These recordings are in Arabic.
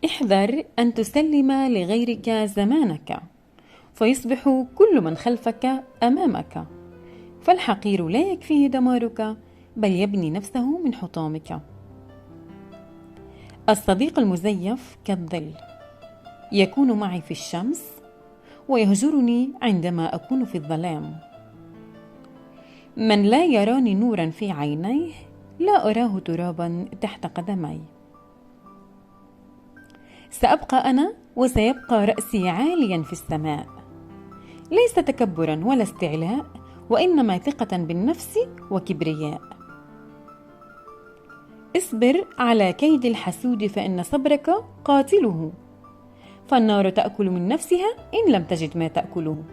احذر أن تسلم لغيرك زمانك، فيصبح كل من خلفك أمامك، فالحقير لا يكفيه دمارك، بل يبني نفسه من حطامك. الصديق المزيف كالظل، يكون معي في الشمس ويهجرني عندما أكون في الظلام. من لا يراني نورا في عينيه، لا أراه ترابا تحت قدمي. سأبقى أنا وسيبقى رأسي عاليا في السماء، ليس تكبرا ولا استعلاء، وإنما ثقة بالنفس وكبرياء. اصبر على كيد الحسود، فإن صبرك قاتله، فالنار تأكل من نفسها إن لم تجد ما تأكله.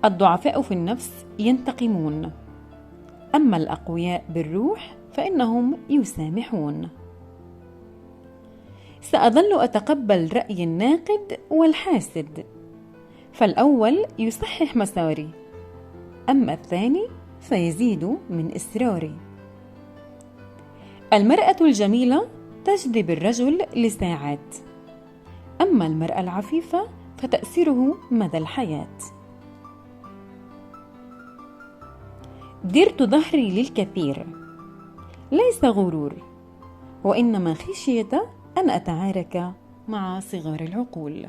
الضعفاء في النفس ينتقمون، أما الأقوياء بالروح فإنهم يسامحون. سأظل أتقبل رأي الناقد والحاسد، فالأول يصحح مساري، أما الثاني فيزيد من إصراري. المرأة الجميلة تجذب الرجل لساعات، أما المرأة العفيفة فتأثيره مدى الحياة. درت ظهري للكثير، ليس غرور، وإنما خشية أن أتعارك مع صغار العقول.